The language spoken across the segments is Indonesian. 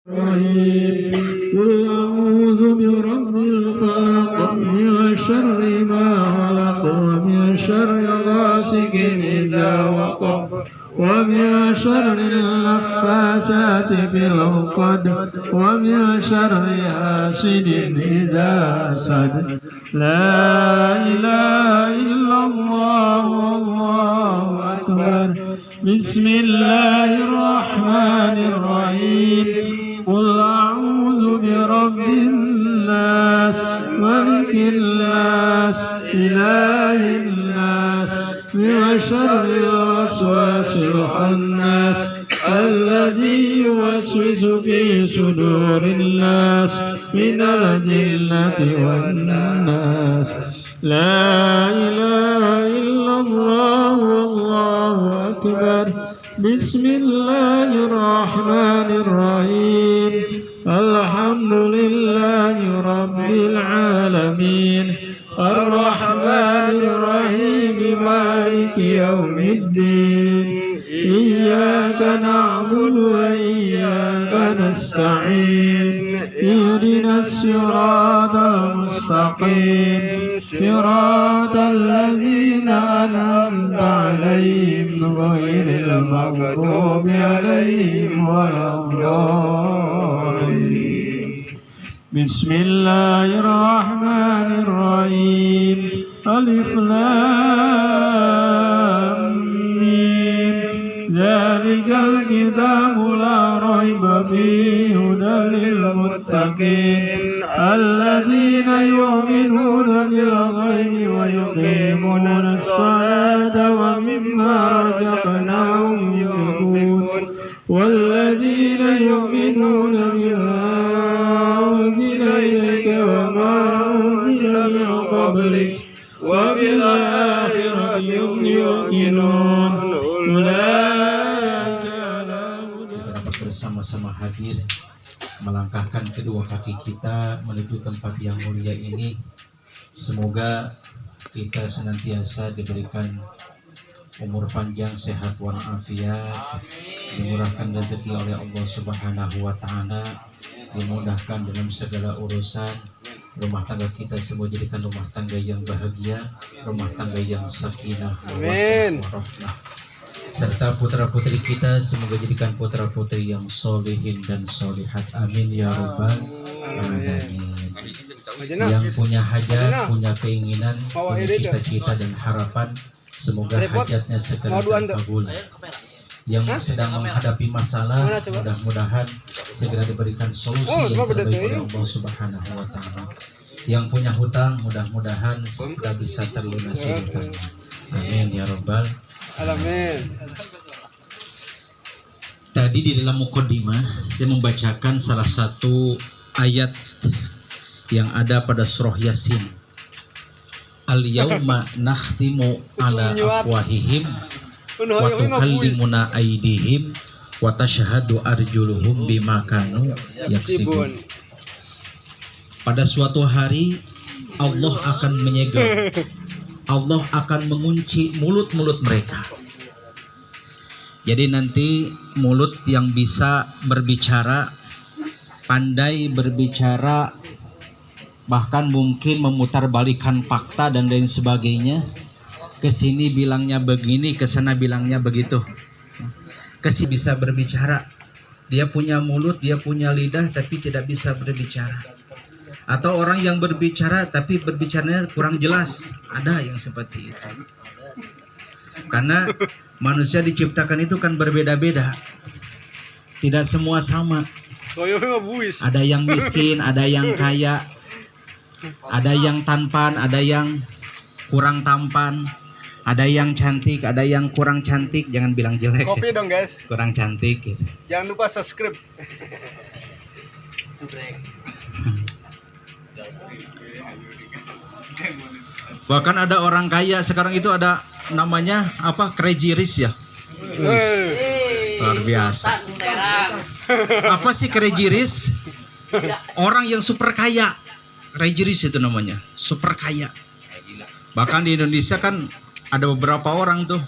الرحيم قل أعوذ برب الفلق من شر ما خلق ومن شر غاسق إذا وقب ومن شر النفاثات في العقد ومن شر حاسد إذا حسد لا إله إلا الله والله أكبر بسم الله الرحمن الرحيم قل أعوذ برب الناس ملك الناس إله الناس من شر الوسواس الخناس الذي يوسوس في صدور الناس من الجنة والناس لا إله إلا الله والله أكبر بسم الله الرحمن الرحيم الحمد لله رب العالمين الرحمن الرحيم مالك يوم الدين إياك نعبد وإياك نستعين اهدنا الصراط المستقيم صراط الذين أنعمت عليهم غير المغضوب عليهم ولا الضالين بسم الله الرحمن الرحيم ألف لام ميم ذلك الكتاب لا ريب فيه هدى للمتقين الذين يؤمنون بالغيب ويقيمون الصلاة ومما رزقناهم ينفقون والذين يؤمنون بما أنزل إليك وما أنزل من قبلك وبالآخرة هم يوقنون أولئك على هدى. Dapat bersama-sama hadir melangkahkan kedua kaki kita menuju tempat yang mulia ini. Semoga kita senantiasa diberikan umur panjang, sehat walafiat, dimurahkan rezeki oleh Allah Subhanahu wa taala, dimudahkan dalam segala urusan. Rumah tangga kita semua jadikan rumah tangga yang bahagia, rumah tangga yang sakinah warahmah. Serta putra-putri kita semoga jadikan putra-putri yang solihin dan solihat. Amin ya rabbal alamin. Yang punya hajat, punya keinginan, punya cita-cita dan harapan, semoga hajatnya segera terkabul. Yang sedang menghadapi masalah, mudah-mudahan segera diberikan solusi yang terbaik oleh Allah Subhanahu wa taala. Yang punya hutang, mudah-mudahan segera bisa terlunasi hutangnya. Amin ya rabbal alamin. Tadi di dalam mukaddimah saya membacakan salah satu ayat yang ada pada surah Yasin. Al-yauma nakhtimu ala afwahihim wa tukallimuna aydihim wa tashhadu arjuluhum bima kanu yaksibun. Pada suatu hari Allah akan menyegel, Allah akan mengunci mulut-mulut mereka. Jadi nanti mulut yang bisa berbicara, pandai berbicara, bahkan mungkin memutarbalikkan fakta dan lain sebagainya. Kesini bilangnya begini, kesana bilangnya begitu. Kesini bisa berbicara, dia punya mulut, dia punya lidah, tapi tidak bisa berbicara. Atau orang yang berbicara tapi berbicaranya kurang jelas, ada yang seperti itu. Karena manusia diciptakan itu kan berbeda-beda, tidak semua sama. Ada yang miskin, ada yang kaya, ada yang tampan, ada yang kurang tampan, ada yang cantik, ada yang kurang cantik. Jangan bilang jelek. Kopi dong guys. Kurang cantik gitu. Jangan lupa subscribe. Bahkan ada orang kaya sekarang itu ada namanya apa, crazy rich ya. Luar biasa. Apa sih crazy rich? Orang yang super kaya. Crazy rich itu namanya, super kaya. Bahkan di Indonesia kan ada beberapa orang tuh.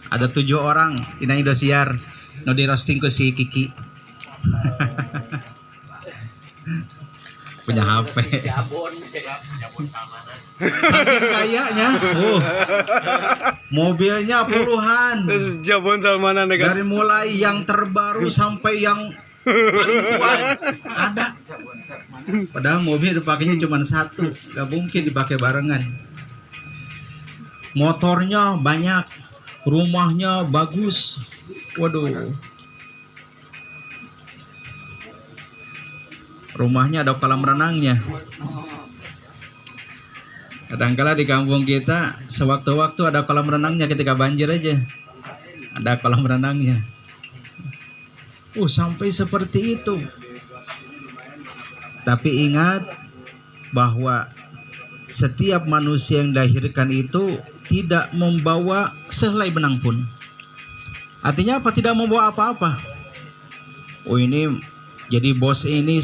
Ada 7 orang Inang Indosiar. No di roasting ke si Kiki. Punya HP. Saking kayanya, mobilnya puluhan. Jabon Salmanan Dari mulai yang terbaru sampai yang paling tua ada. Padahal mobil dipakainya cuma satu, nggak mungkin dipakai barengan. Motornya banyak, rumahnya bagus. Waduh. Rumahnya ada kolam renangnya. Kadangkala di kampung kita sewaktu-waktu ada kolam renangnya ketika banjir aja. Ada kolam renangnya. Sampai seperti itu. Tapi ingat bahwa setiap manusia yang dilahirkan itu tidak membawa sehelai benang pun. Artinya apa? Tidak membawa apa-apa. Ini jadi bos ini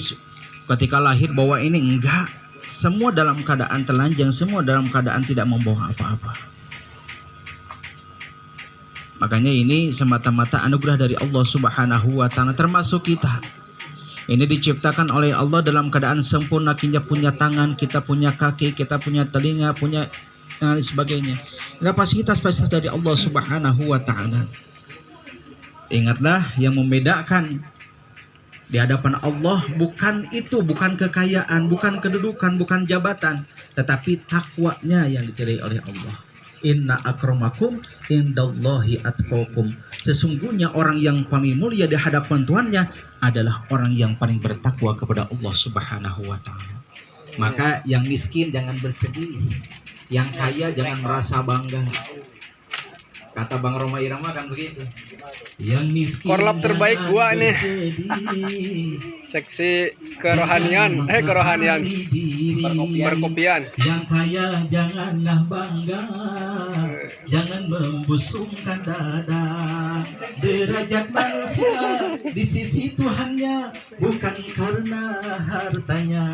ketika lahir bawa ini, enggak. Semua dalam keadaan telanjang, semua dalam keadaan tidak membawa apa-apa. Makanya ini semata-mata anugerah dari Allah Subhanahu wa taala, termasuk kita. Ini diciptakan oleh Allah dalam keadaan sempurna. Kita punya tangan, kita punya kaki, kita punya telinga, punya dan lain sebagainya. Kapasitas dari Allah Subhanahu wa taala. Ingatlah yang membedakan di hadapan Allah bukan itu, bukan kekayaan, bukan kedudukan, bukan jabatan, tetapi takwanya yang dicari oleh Allah. Inna akramakum indallahi atqakum. Sesungguhnya orang yang paling mulia di hadapan Tuhannya adalah orang yang paling bertakwa kepada Allah Subhanahu wa taala. Maka yang miskin jangan bersedih, yang kaya jangan merasa bangga. Kata Bang Roma Irama kan begitu. Yang miskin korlap terbaik gua nih. Seksi kerohanian, kerohanian. Perkopian. Yang kaya janganlah bangga, jangan membusungkan dada. Derajat manusia di sisi Tuhannya bukan karena hartanya.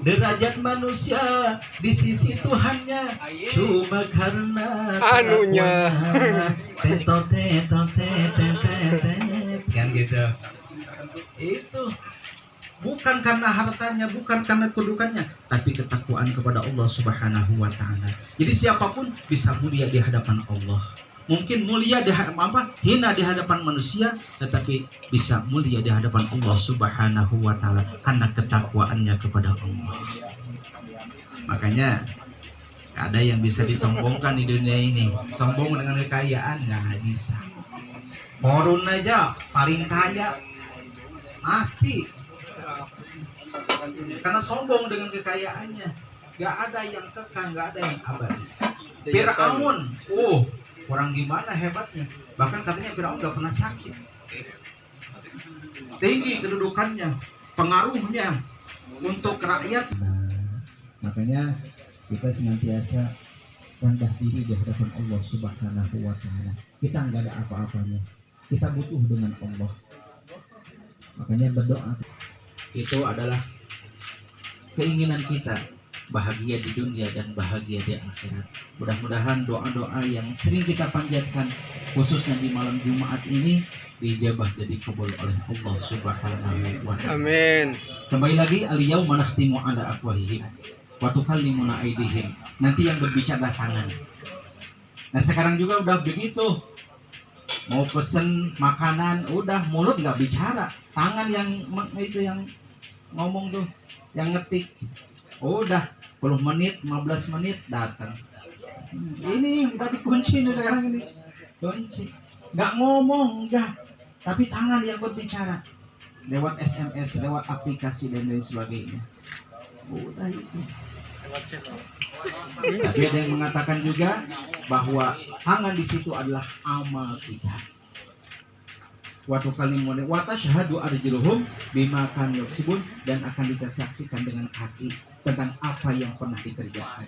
Derajat manusia di sisi Tuhannya cuma karena anunya. Kan gitu. Itu bukan karena hartanya, bukan karena kedudukannya, tapi ketakwaan kepada Allah Subhanahu wa taala. Jadi siapapun bisa mulia di hadapan Allah. Mungkin mulia di hina di hadapan manusia, tetapi bisa mulia di hadapan Allah Subhanahu wa taala karena ketakwaannya kepada Allah. Makanya ada yang bisa disombongkan di dunia ini. Sombong dengan kekayaan nggak bisa. Korun aja paling kaya mati karena sombong dengan kekayaannya. Nggak ada yang kekal, nggak ada yang abadi. Firaun, orang gimana hebatnya. Bahkan katanya Firaun nggak pernah sakit. Tinggi kedudukannya, pengaruhnya untuk rakyat. Makanya kita senantiasa rendah diri di hadapan Allah Subhanahu wa taala. Kita nggak ada apa-apanya. Kita butuh dengan Allah. Makanya berdoa itu adalah keinginan kita, bahagia di dunia dan bahagia di akhirat. Mudah-mudahan doa-doa yang sering kita panjatkan khususnya di malam Jumat ini dijabah dan dikabul oleh Allah Subhanahu wa taala. Amin. Kembali lagi, al-yauma nakhtimu ala afwahihim wa tukallimuna aydihim. Nanti yang berbicara tangan. Nah sekarang juga udah begitu. Mau pesen makanan udah mulut nggak bicara, tangan yang itu yang ngomong tuh, yang ngetik. Udah 10 menit, 15 menit datang. Ini udah dikunci nih sekarang ini. Kunci. Nggak ngomong udah, tapi tangan yang berbicara. Lewat SMS, lewat aplikasi dan lain sebagainya. Udah itu. Tapi ada yang mengatakan juga bahwa tangan di situ adalah amal kita. Waktu kalimun wa tashhadu arjuluhum bima kanu yaksibun, dan akan disaksikan dengan kaki tentang apa yang pernah dikerjakan.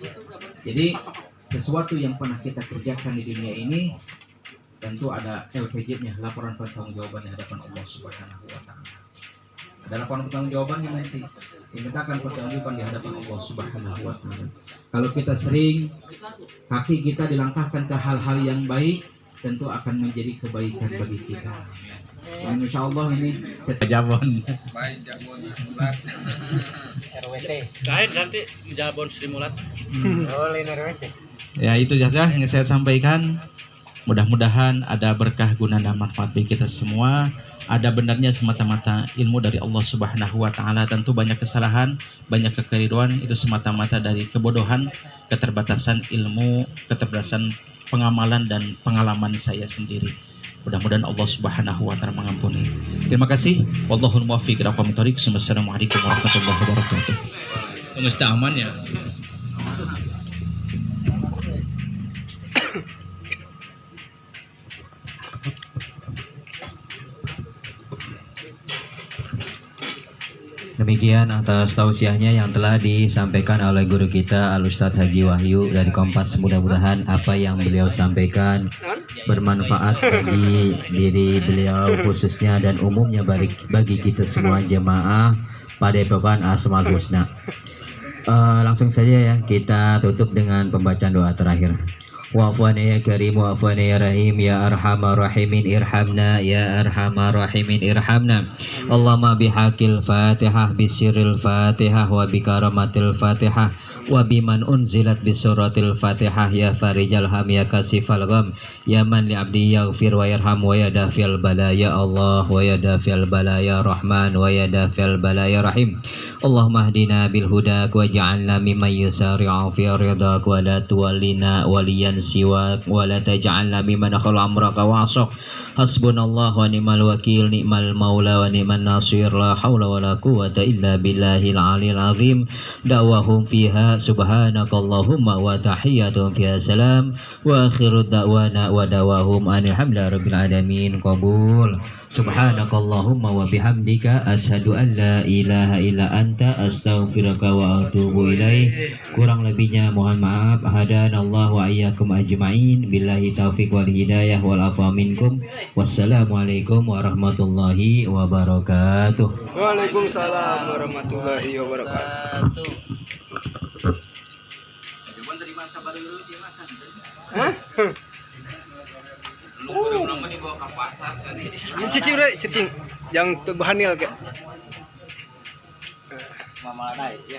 Jadi sesuatu yang pernah kita kerjakan di dunia ini tentu ada LPJ-nya, laporan pertanggungjawaban di hadapan Allah Subhanahu wa taala. Ada laporan pertanggungjawabannya nanti. Dimintakan pertanggungjawaban di hadapan Allah Subhanahu wa taala. Kalau kita sering kaki kita dilangkahkan ke hal-hal yang baik, tentu akan menjadi kebaikan bagi kita. Dan insya Allah ini Jabon. Kain nanti Jabon Sri Mulat. Ya itu saja yang saya sampaikan. Mudah-mudahan ada berkah guna dan manfaat bagi kita semua. Ada benarnya semata-mata ilmu dari Allah Subhanahu wa taala. Tentu banyak kesalahan, banyak kekeliruan itu semata-mata dari kebodohan, keterbatasan ilmu, keterbatasan pengamalan dan pengalaman saya sendiri. Mudah-mudahan Allah Subhanahu wa taala mengampuni. Terima kasih. Wallahul muwaffiq ila aqwamit thoriq. Wassalamualaikum warahmatullahi wabarakatuh. Mesti aman ya. Demikian atas tausiahnya yang telah disampaikan oleh guru kita Al-Ustadz Haji Wahyu dari Kompas. Mudah-mudahan apa yang beliau sampaikan bermanfaat bagi diri beliau khususnya dan umumnya bagi kita semua jemaah Padepokan Asmaul Husna. Langsung saja ya kita tutup dengan pembacaan doa terakhir. Wa'afwana ya karim, wa'afwana ya rahim, ya arhamar rahimin irhamna, ya arhamar rahimin irhamna. Allahumma bihaqil fatihah, bisiril fatihah, wa bikaramatil fatihah, wa biman unzilat bisuratil fatihah, ya farijal ham, ya kasifal gham, ya man li abdi yaghfir wa yarham, wa ya dafil balaya Allah, wa ya dafil balaya Rahman, wa ya dafil balaya Rahim. Allahumma hdina bil hudak, wa ja'alna mimman yusari'u fi ridak, wa la tuwallina waliyan siwak, wa la taj'alna mimman khala amraka wa asaq. Hasbunallah wa ni'mal wakil, ni'mal maula wa ni'man nasir, la haula wa la quwata illa billahil aliyil azim. Da'wahum fiha subhanakallahumma wa tahiyyatuhum fiha salam, wa akhiru da'wana wa da'wahum alhamdulillahi rabbil alamin. Qabul. Subhanakallahumma wa bihamdika asyhadu an la ilaha illa anta astaghfiruka wa atubu ilaih. Kurang lebihnya mohon maaf. Hadanallahu wa iyyakum ajma'in. Billahi taufiq wal hidayah wal afwa minkum. Wassalamualaikum warahmatullahi wabarakatuh. Waalaikumsalam warahmatullahi wabarakatuh. Hah? Cicing, cicing. Yang bahanil kayak. Mama ladai ya,